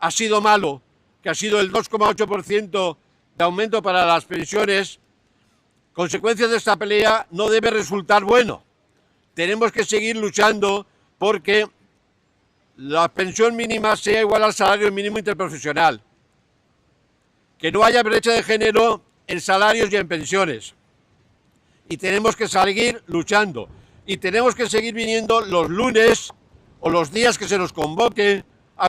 ha sido malo, que ha sido el 2,8% de aumento para las pensiones, consecuencia de esta pelea no debe resultar bueno. Tenemos que seguir luchando porque la pensión mínima sea igual al salario mínimo interprofesional, que no haya brecha de género en salarios y en pensiones. Y tenemos que seguir luchando. Y tenemos que seguir viniendo los lunes o los días que se nos convoque a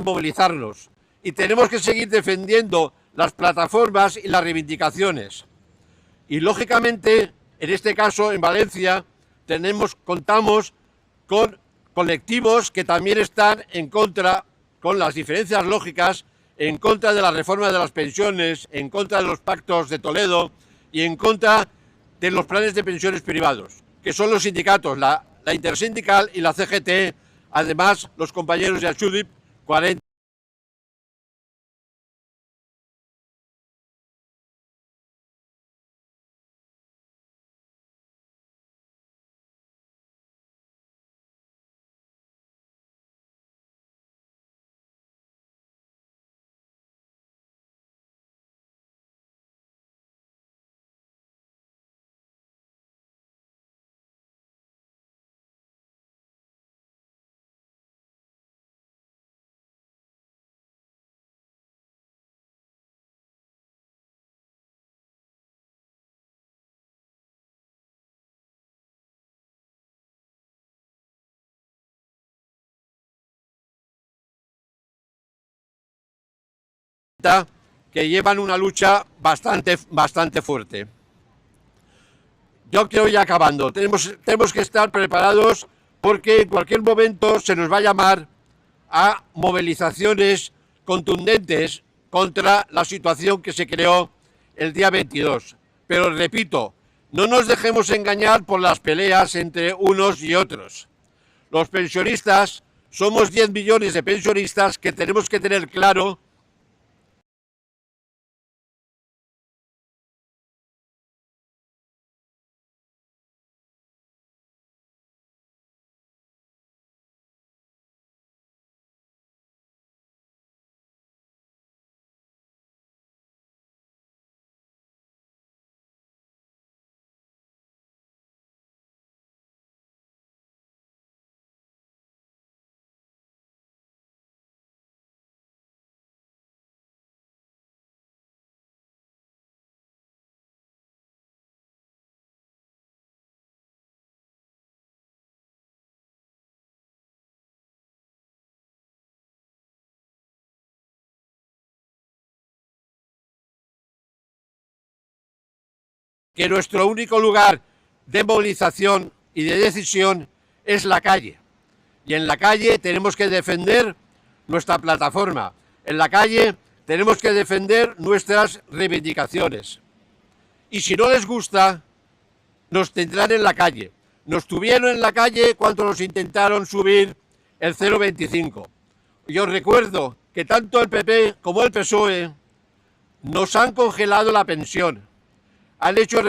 movilizarnos. Y tenemos que seguir defendiendo las plataformas y las reivindicaciones. Y lógicamente, en este caso, en Valencia, contamos con colectivos que también están en contra, con las diferencias lógicas, en contra de la reforma de las pensiones, en contra de los pactos de Toledo y en contra de los planes de pensiones privados, que son los sindicatos, la Intersindical y la CGT, además los compañeros de Achudip 40. Que llevan una lucha bastante fuerte. Yo quiero ir acabando. Tenemos que estar preparados porque en cualquier momento se nos va a llamar a movilizaciones contundentes contra la situación que se creó el día 22. Pero repito, no nos dejemos engañar por las peleas entre unos y otros. Los pensionistas, somos 10 millones de pensionistas que tenemos que tener claro que nuestro único lugar de movilización y de decisión es la calle. Y en la calle tenemos que defender nuestra plataforma. En la calle tenemos que defender nuestras reivindicaciones. Y si no les gusta, nos tendrán en la calle. Nos tuvieron en la calle cuando nos intentaron subir el 0,25. Yo recuerdo que tanto el PP como el PSOE nos han congelado la pensión. Han hecho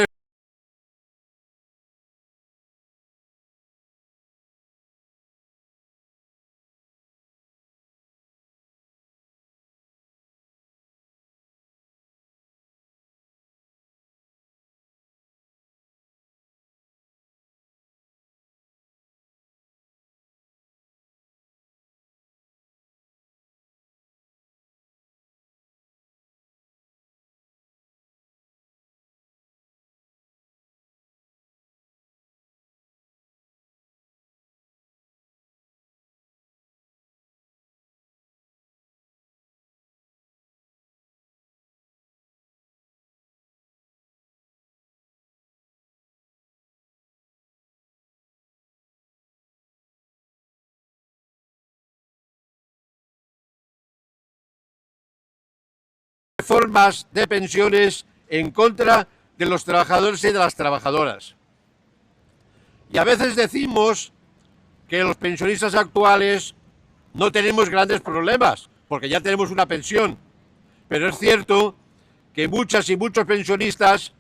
reformas de pensiones en contra de los trabajadores y de las trabajadoras. Y a veces decimos que los pensionistas actuales no tenemos grandes problemas, porque ya tenemos una pensión. Pero es cierto que muchas y muchos pensionistas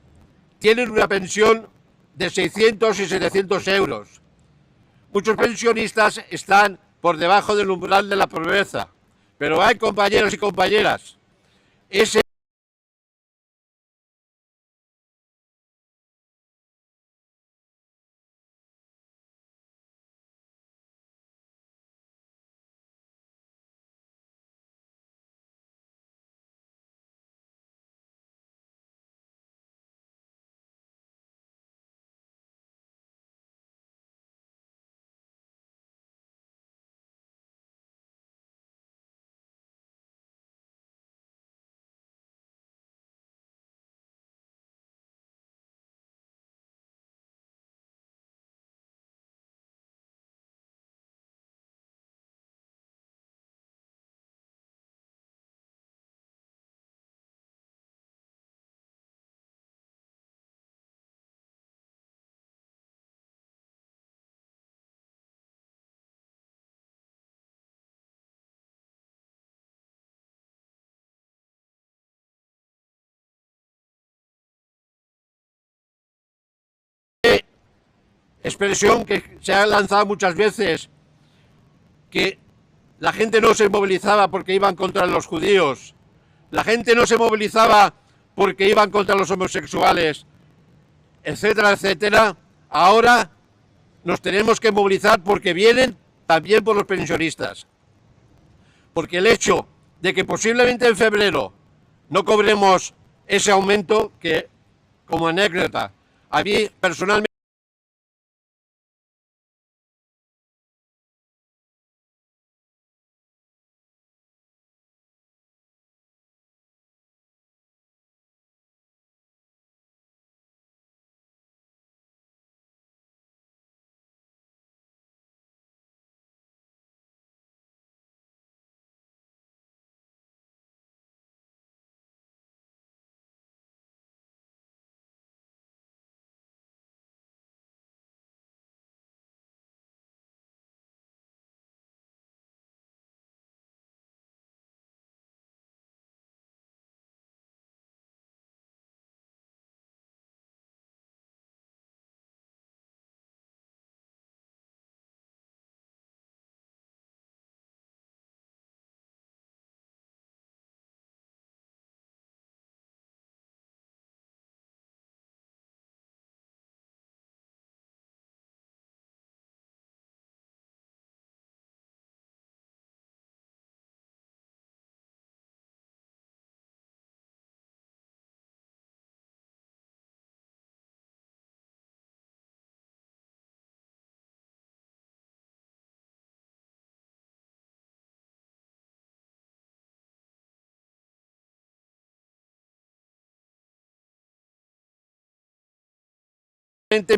tienen una pensión de 600 y 700 euros. Muchos pensionistas están por debajo del umbral de la pobreza. Pero hay compañeros y compañeras, ese expresión que se ha lanzado muchas veces, que la gente no se movilizaba porque iban contra los judíos, la gente no se movilizaba porque iban contra los homosexuales, etcétera, etcétera. Ahora nos tenemos que movilizar porque vienen también por los pensionistas. Porque el hecho de que posiblemente en febrero no cobremos ese aumento, que como anécdota, a mí personalmente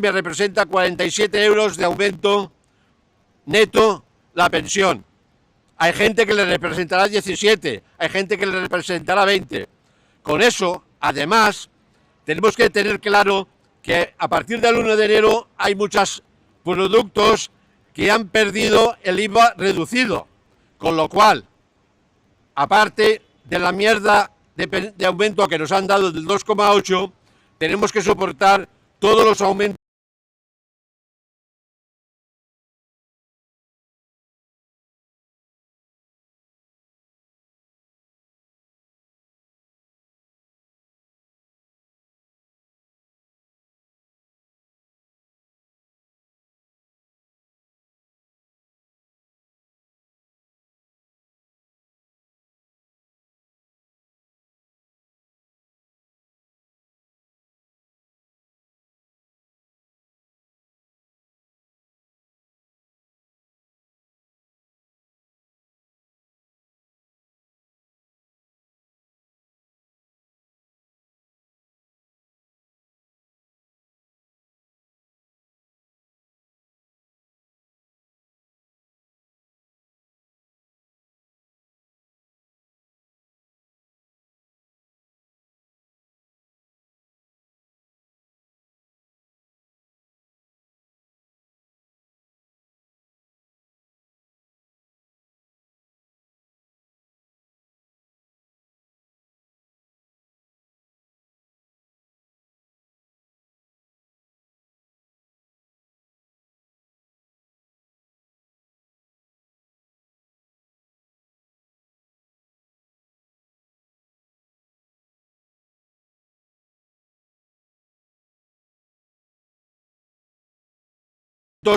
me representa 47 euros de aumento neto la pensión. Hay gente que le representará 17, hay gente que le representará 20. Con eso, además, tenemos que tener claro que a partir del 1 de enero hay muchos productos que han perdido el IVA reducido. Con lo cual, aparte de la mierda de aumento que nos han dado del 2,8, tenemos que soportar todos los aumentos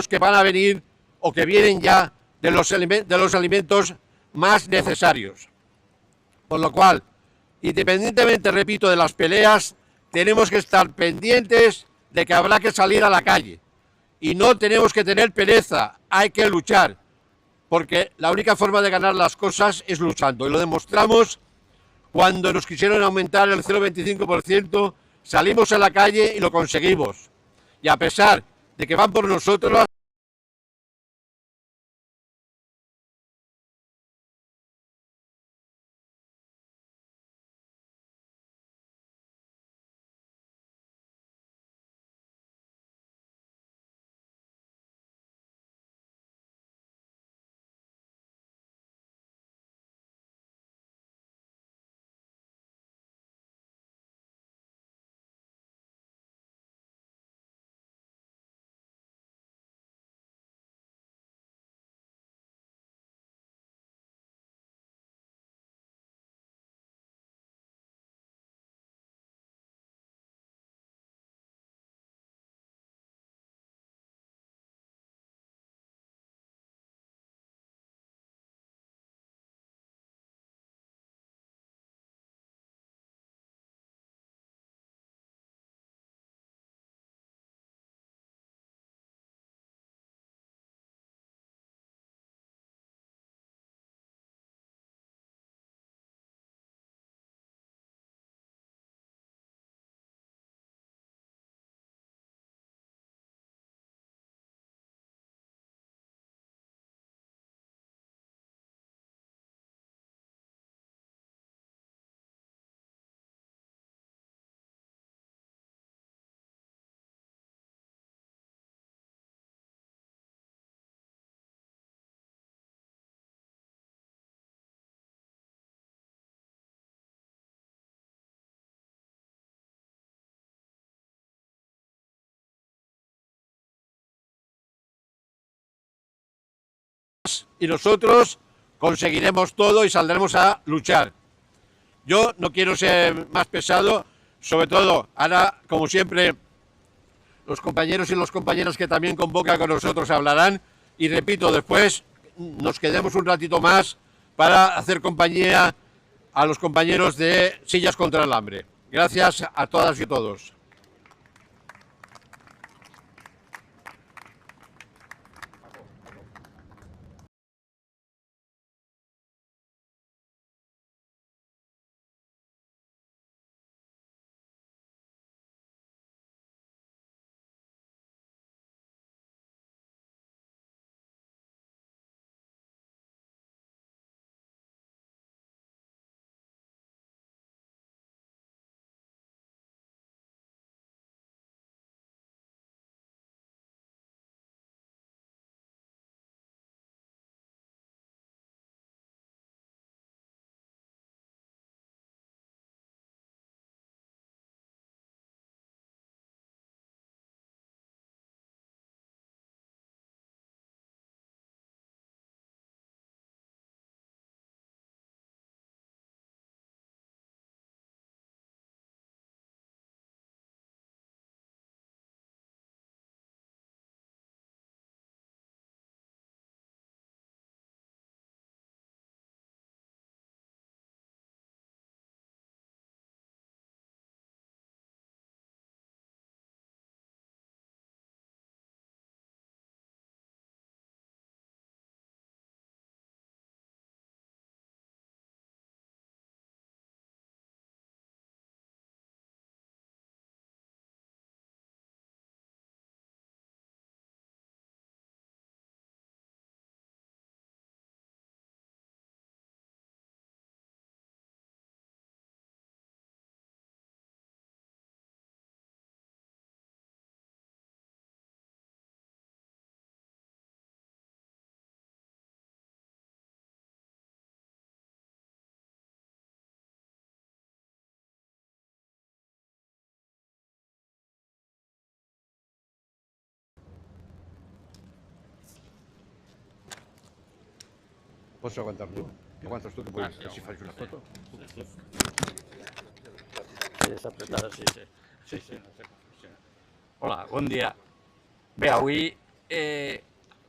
que van a venir o que vienen ya de los alimentos más necesarios. Por lo cual, independientemente, repito, de las peleas, tenemos que estar pendientes de que habrá que salir a la calle. Y no tenemos que tener pereza, hay que luchar, porque la única forma de ganar las cosas es luchando. Y lo demostramos cuando nos quisieron aumentar el 0,25%, salimos a la calle y lo conseguimos. Y a pesar de que van por nosotros, y nosotros conseguiremos todo y saldremos a luchar. Yo no quiero ser más pesado, sobre todo ahora, como siempre, los compañeros y las compañeras que también convocan con nosotros hablarán, y repito, después nos quedemos un ratito más para hacer compañía a los compañeros de Sillas contra el Hambre. Gracias a todas y todos. Pots aguantar tu? Aguantes tu, que puc, si faig una foto? Sí, està apretada, sí. Hola, bon dia. Bé, avui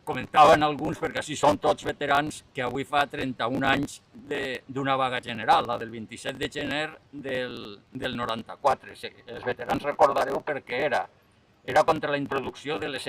comentaven alguns, perquè així són tots veterans, que avui fa 31 anys d'una vaga general, la del 27 de gener del 94. Els veterans recordareu per què era. Era contra la introducció de les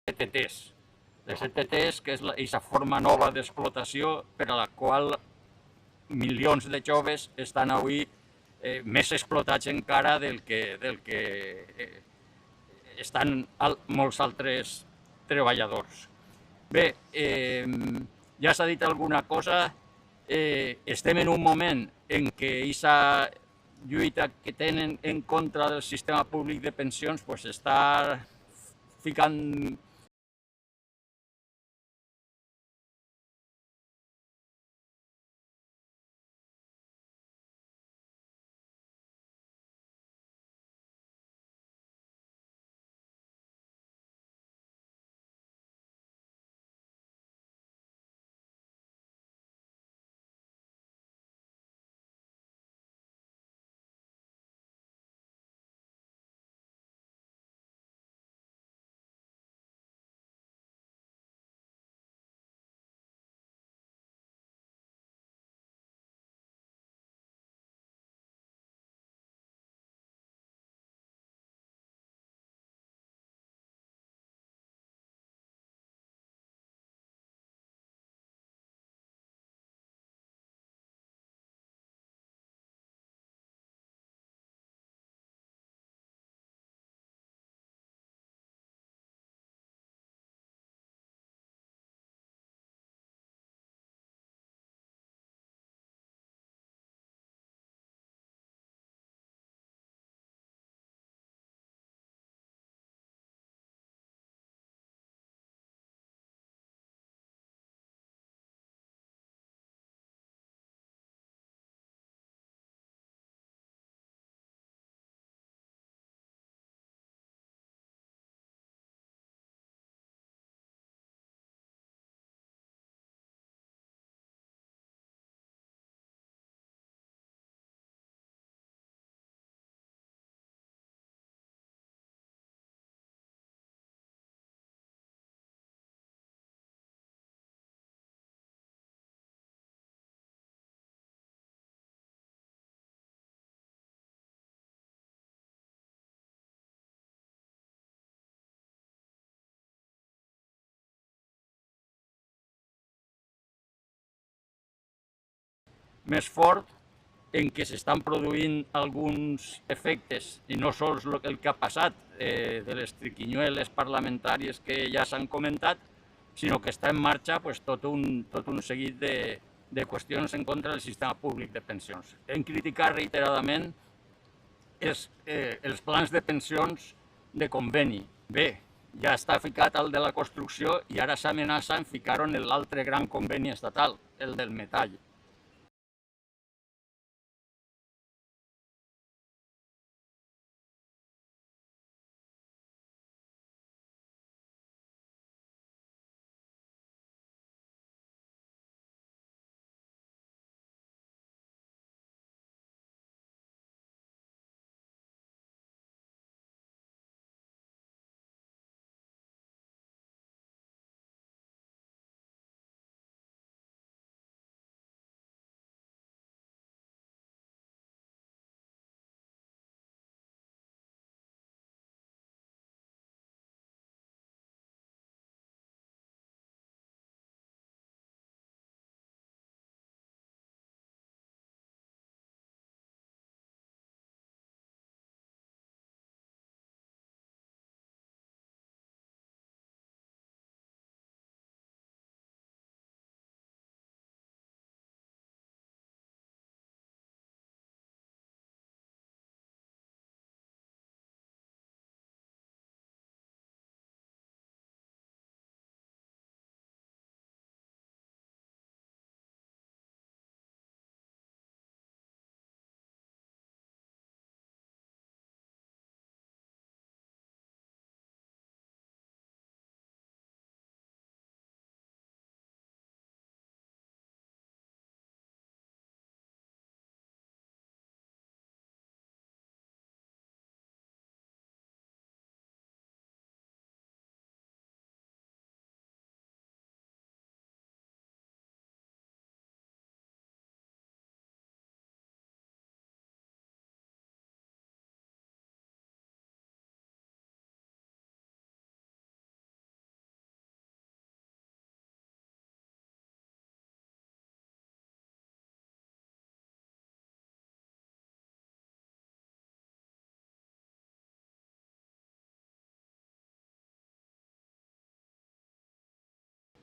ETTs. Les ETTs, que és aquesta forma nova d'explotació per a la qual milions de joves estan avui més explotats encara del que estan molts altres treballadors. Bé, ja s'ha dit alguna cosa, estem en un moment en què aquesta lluita que tenen en contra del sistema públic de pensions està ficant més fort, en què s'estan produint alguns efectes, i no sols el que ha passat de les triquinyueles parlamentàries que ja s'han comentat, sinó que està en marxa pues, tot un seguit de qüestions en contra del sistema públic de pensions. Hem criticat reiteradament els plans de pensions de conveni. Bé, ja està ficat el de la construcció i ara s'amenaça en ficar-ho en l'altre gran conveni estatal, el del metall.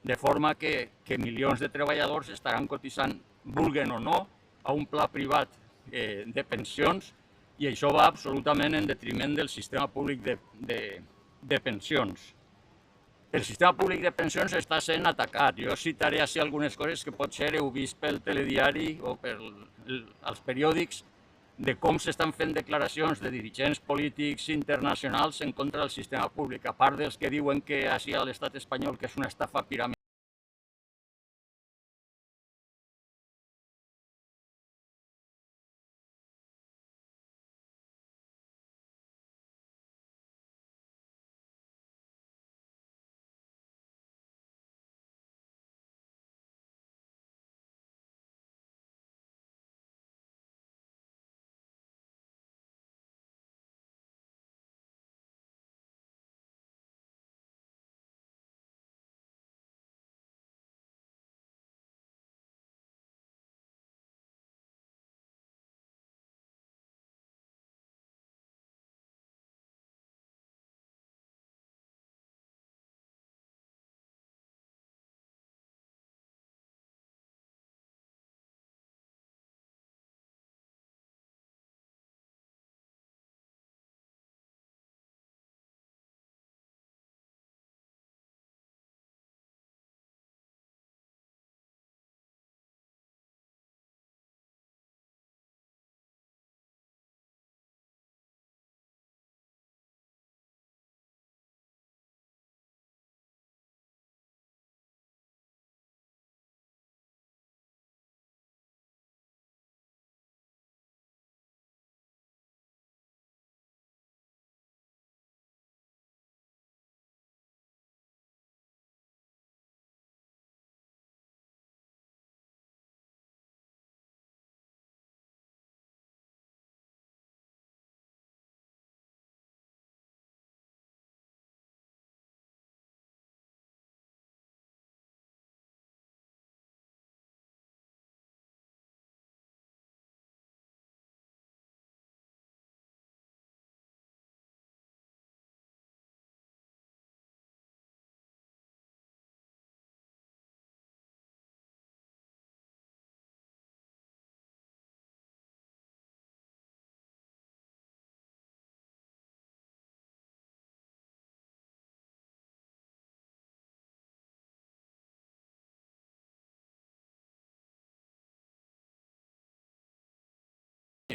De forma que milions de treballadors estaran cotitzant, vulguen o no, a un pla privat de pensions, i això va absolutament en detriment del sistema públic de pensions. El sistema públic de pensions està sent atacat. Jo citaré així algunes coses que potser heu vist pel telediari o pels periòdics, de com s'estan fent declaracions de dirigents polítics internacionals en contra del sistema públic, a part dels que diuen que així a l'estat espanyol que és una estafa piramidal.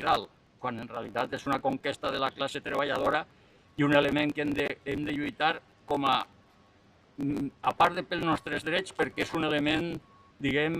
dalt, quan en realitat és una conquesta de la classe treballadora i un element que hem de lluitar com a part de pels nostres drets, perquè és un element, diguem,